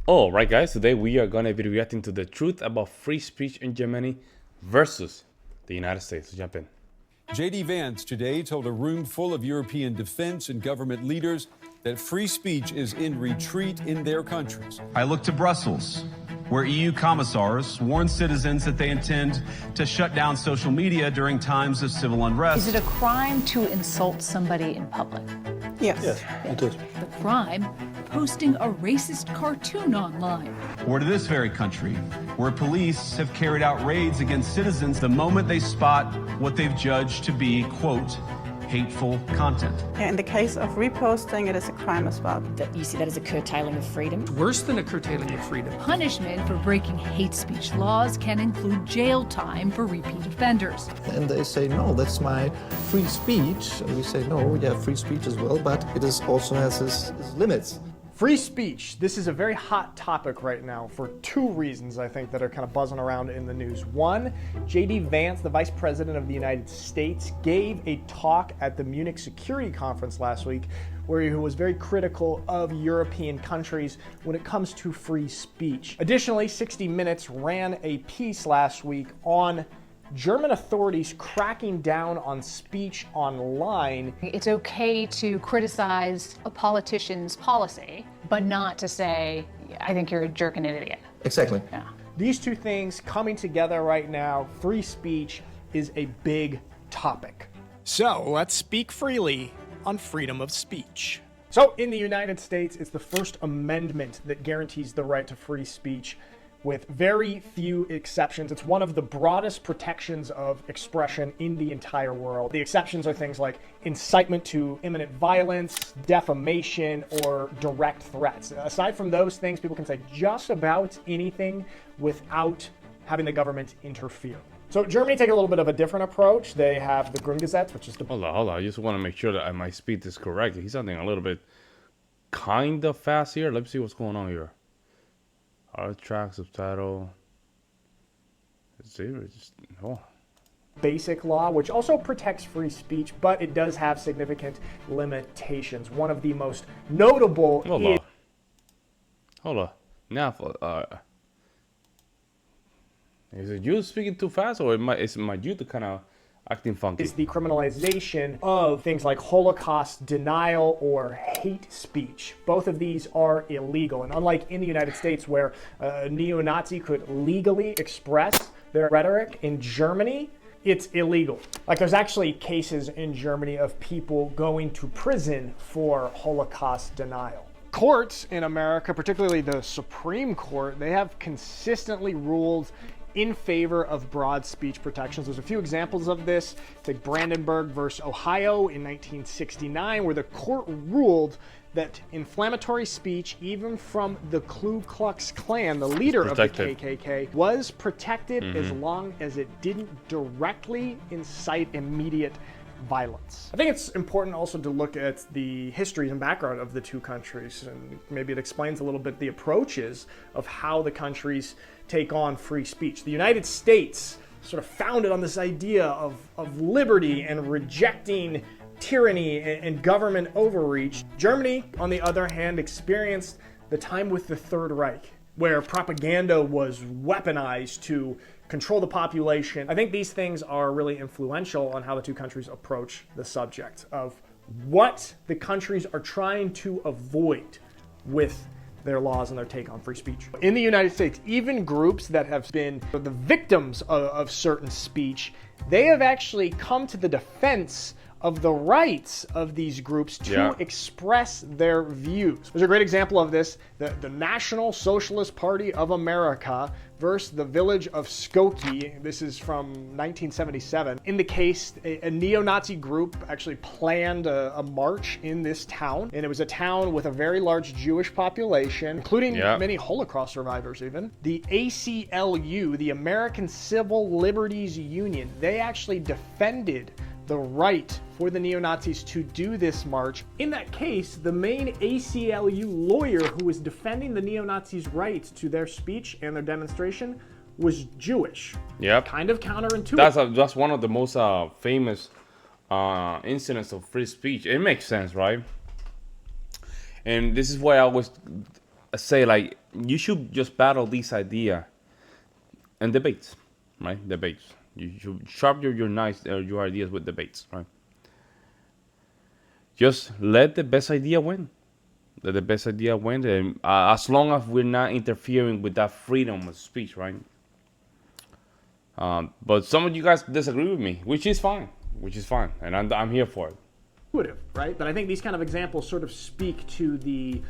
All right, guys, today we are going to be reacting to the truth about free speech in Germany versus the United States. Let's jump in. J.D. Vance today told a room full of European defense and government leaders that free speech is in retreat in their countries. I look to Brussels, where EU commissars warn citizens that they intend to shut down social media during times of civil unrest. Is it a crime to insult somebody in public? Yes, it is. The crime? Posting a racist cartoon online. Or to this very country, where police have carried out raids against citizens the moment they spot what they've judged to be, quote, hateful content. In the case of reposting, it is a crime as well. That you see that as a curtailing of freedom. Worse than a curtailing of freedom. Punishment for breaking hate speech laws can include jail time for repeat offenders. And they say, no, that's my free speech. And we say, no, yeah, free speech as well, but it is also has its limits. Free speech. This is a very hot topic right now for two reasons, I think, that are kind of buzzing around in the news. One, J.D. Vance, the Vice President of the United States, gave a talk at the Munich Security Conference last week where he was very critical of European countries when it comes to free speech. Additionally, 60 Minutes ran a piece last week on German authorities cracking down on speech online. It's okay to criticize a politician's policy, but not to say, I think you're a jerk and an idiot. Exactly. Yeah. These two things coming together right now, free speech is a big topic. So let's speak freely on freedom of speech. So in the United States, it's the First Amendment that guarantees the right to free speech with very few exceptions. It's one of the broadest protections of expression in the entire world. The exceptions are things like incitement to imminent violence, defamation, or direct threats. Aside from those things, people can say just about anything without having the government interfere. So Germany take a little bit of a different approach. They have the Grundgesetz, which is the... Hold on. I just want to make sure that my speed is correct. He's sounding a little bit kind of fast here. Let's see what's going on here. Our track, subtitle. Let's see. Basic law, which also protects free speech, but it does have significant limitations. One of the most notable Hold on. Now, is it you speaking too fast, or is it my you to kind of acting funky? Is the criminalization of things like Holocaust denial or hate speech. Both of these are illegal. And unlike in the United States, where a neo-Nazi could legally express their rhetoric, in Germany, it's illegal. Like, there's actually cases in Germany of people going to prison for Holocaust denial. Courts in America, particularly the Supreme Court, they have consistently ruled in favor of broad speech protections. There's a few examples of this. Take Brandenburg versus Ohio in 1969, where the court ruled that inflammatory speech, even from the Ku Klux Klan, the leader of the KKK, was protected as long as it didn't directly incite immediate violence. I think it's important also to look at the histories and background of the two countries, and maybe it explains a little bit the approaches of how the countries take on free speech. The United States sort of founded on this idea of liberty and rejecting tyranny and government overreach. Germany, on the other hand, experienced the time with the Third Reich, where propaganda was weaponized to control the population. I think these things are really influential on how the two countries approach the subject of what the countries are trying to avoid with their laws and their take on free speech. In the United States, even groups that have been the victims of certain speech, they have actually come to the defense of the rights of these groups to express their views. There's a great example of this, the National Socialist Party of America versus the village of Skokie. This is from 1977. In the case, a neo-Nazi group actually planned a march in this town, and it was a town with a very large Jewish population, including many Holocaust survivors even. The ACLU, the American Civil Liberties Union, they actually defended the right for the neo-Nazis to do this march. In that case, the main ACLU lawyer who was defending the neo-Nazis' rights to their speech and their demonstration was Jewish. Yep. Kind of counterintuitive. That's one of the most famous incidents of free speech. It makes sense, right? And this is why I always say like you should just battle this idea and debates, right? Debates. You should sharpen your ideas with debates, right? Just let the best idea win. Let the best idea win, and as long as we're not interfering with that freedom of speech, right? But some of you guys disagree with me, which is fine, and I'm here for it. Right? But I think these kind of examples sort of speak to the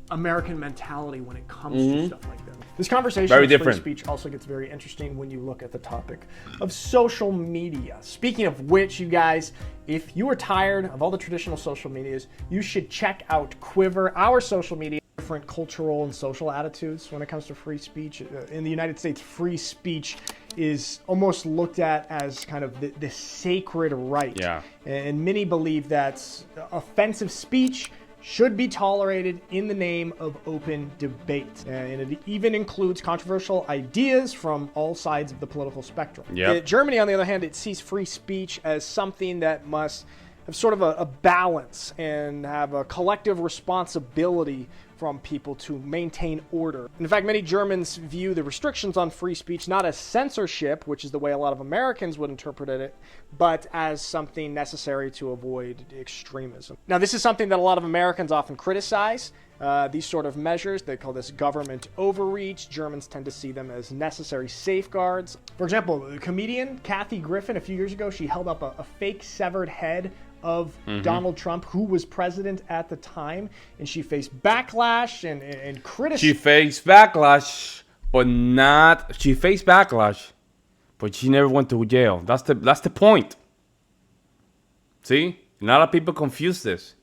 American mentality when it comes to stuff like that. This conversation Very of different. free speech also gets very interesting when you look at the topic of social media. Speaking of which, you guys, if you are tired of all the traditional social medias, you should check out Quiver, our social media. Different cultural and social attitudes when it comes to free speech. In the United States, free speech is almost looked at as kind of the sacred right. Yeah. And many believe that offensive speech should be tolerated in the name of open debate. And it even includes controversial ideas from all sides of the political spectrum. Yep. Germany, on the other hand, it sees free speech as something that must have sort of a balance and have a collective responsibility from people to maintain order. In fact, many Germans view the restrictions on free speech not as censorship, which is the way a lot of Americans would interpret it, but as something necessary to avoid extremism. Now, this is something that a lot of Americans often criticize. These sort of measures, they call this government overreach. Germans tend to see them as necessary safeguards. For example, comedian Kathy Griffin, a few years ago, she held up a fake severed head of Donald Trump, who was president at the time, and she faced backlash and criticism. She faced backlash, but she never went to jail. That's the point. See? A lot of people confuse this.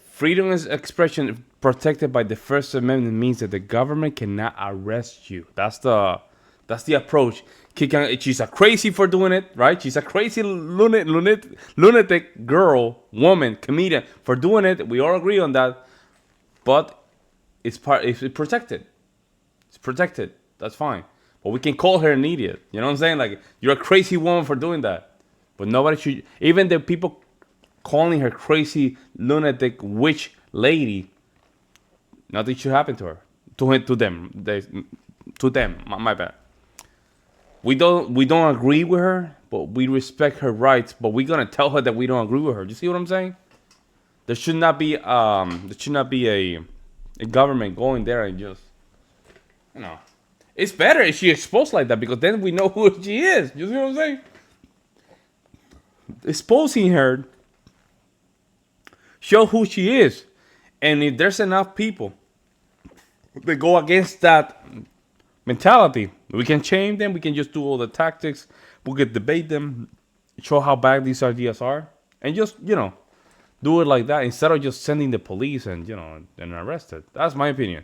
Freedom of expression protected by the First Amendment means that the government cannot arrest you. That's the approach. She's a crazy for doing it, right? She's a crazy lunatic girl, woman, comedian for doing it. We all agree on that. But it's protected. It's protected. That's fine. But we can call her an idiot. You know what I'm saying? Like, you're a crazy woman for doing that. But nobody should, even the people calling her crazy lunatic witch lady, nothing should happen to her. To them. My bad. We don't agree with her, but we respect her rights. But we're gonna tell her that we don't agree with her. You see what I'm saying? There should not be a government going there and just, you know. It's better if she exposed like that, because then we know who she is. You see what I'm saying? Exposing her show who she is, and if there's enough people that go against that mentality, we can change them. We can just do all the tactics. We can debate them, show how bad these ideas are, and just, you know, do it like that instead of just sending the police and, you know, and arrest it. That's my opinion.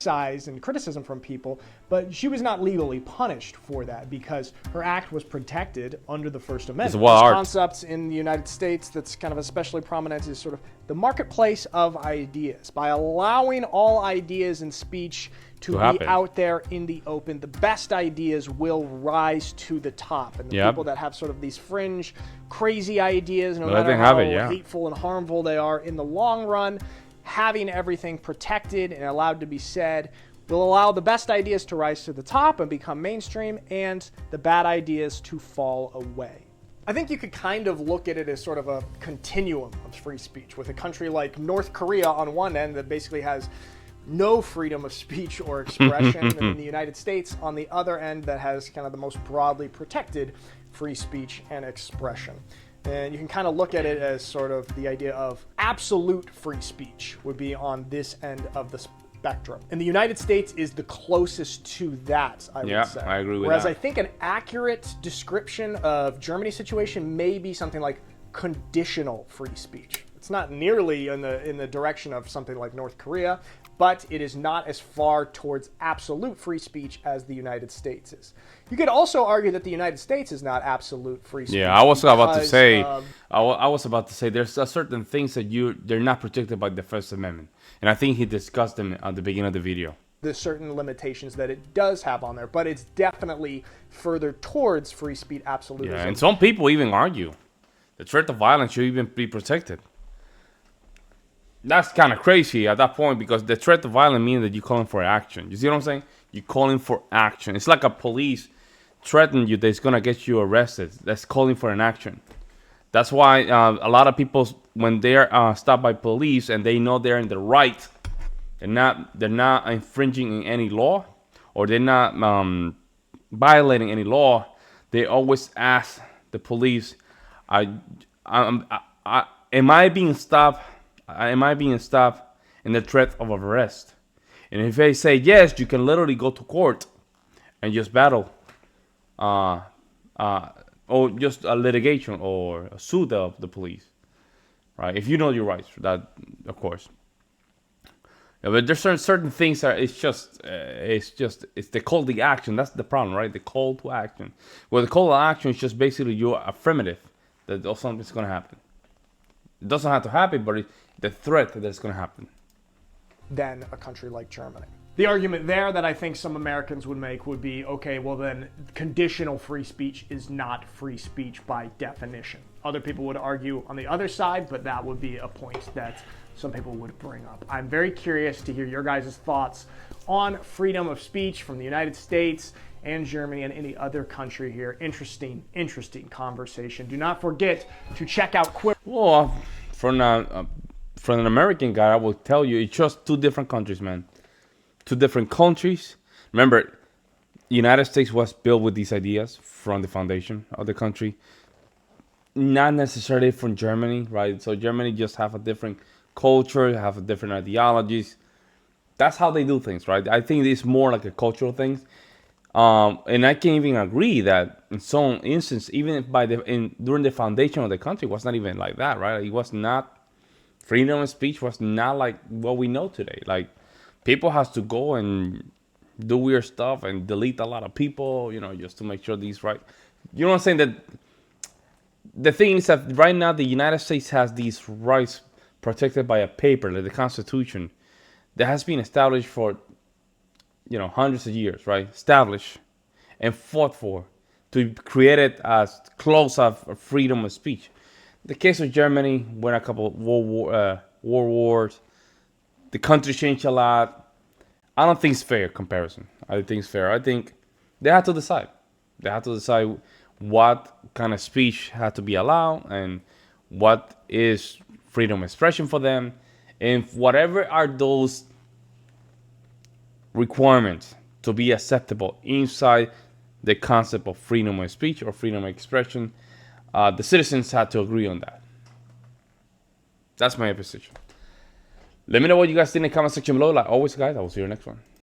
Size and criticism from people, but she was not legally punished for that because her act was protected under the First Amendment. It's a wild art. Concepts in the United States that's kind of especially prominent is sort of the marketplace of ideas. By allowing all ideas and speech to be happen out there in the open, the best ideas will rise to the top. And the people that have sort of these fringe, crazy ideas, no matter how hateful and harmful they are, in the long run, having everything protected and allowed to be said will allow the best ideas to rise to the top and become mainstream, and the bad ideas to fall away. I think you could kind of look at it as sort of a continuum of free speech, with a country like North Korea on one end that basically has no freedom of speech or expression, and in the United States on the other end that has kind of the most broadly protected free speech and expression. And you can kind of look at it as sort of the idea of absolute free speech would be on this end of the spectrum. And the United States is the closest to that, I would say. Yeah, I agree with Whereas that. I think an accurate description of Germany's situation may be something like conditional free speech. It's not nearly in the direction of something like North Korea, but it is not as far towards absolute free speech as the United States is. You could also argue that the United States is not absolute free speech. Yeah, I was about to say. I was about to say there's a certain things that they're not protected by the First Amendment, and I think he discussed them at the beginning of the video. There's certain limitations that it does have on there, but it's definitely further towards free speech absolutism. Yeah, and some people even argue the threat of violence should even be protected. that's kind of crazy at that point, because the threat of violence means that you're calling for action. You see what I'm saying? You're calling for action. It's like a police threaten you that's gonna get you arrested. That's calling for an action. That's why a lot of people, when they're stopped by police and they know they're in the right, they're not infringing any law, or they're not violating any law, they always ask the police, am I being stopped? Am I being stopped in the threat of arrest? And if they say yes, you can literally go to court and just battle, or just a litigation or a suit of the police, right? If you know your rights, that of course. Yeah, but there's certain things that it's the call to action. That's the problem, right? The call to action. Well, the call to action is just basically your affirmative that something's gonna happen. It doesn't have to happen, but the threat that it's gonna happen. Than a country like Germany. The argument there that I think some Americans would make would be, okay, well then conditional free speech is not free speech by definition. Other people would argue on the other side, but that would be a point that some people would bring up. I'm very curious to hear your guys' thoughts on freedom of speech from the United States and Germany and any other country here. Interesting conversation. Do not forget to check out Well, from an American guy, I will tell you, it's just two different countries, man. Two different countries. Remember, the United States was built with these ideas from the foundation of the country. Not necessarily from Germany, right? So Germany just have a different culture, have a different ideologies. That's how they do things, right? I think it's more like a cultural thing. And I can even agree that in some instances, even during the foundation of the country, it was not even like that, right? It was not, freedom of speech was not like what we know today. Like, people has to go and do weird stuff and delete a lot of people, just to make sure these right. You know what I'm saying? That the thing is that right now the United States has these rights protected by a paper, like the Constitution, that has been established for, hundreds of years, right? Established and fought for to create it as close of freedom of speech. The case of Germany, when a couple of world wars, the country changed a lot. I don't think it's fair comparison. I think it's fair. I think they have to decide. They have to decide what kind of speech had to be allowed and what is freedom of expression for them. And whatever are those requirements to be acceptable inside the concept of freedom of speech or freedom of expression, the citizens had to agree on that. That's my position. Let me know what you guys think in the comment section below. Like always, guys, I will see you in the next one.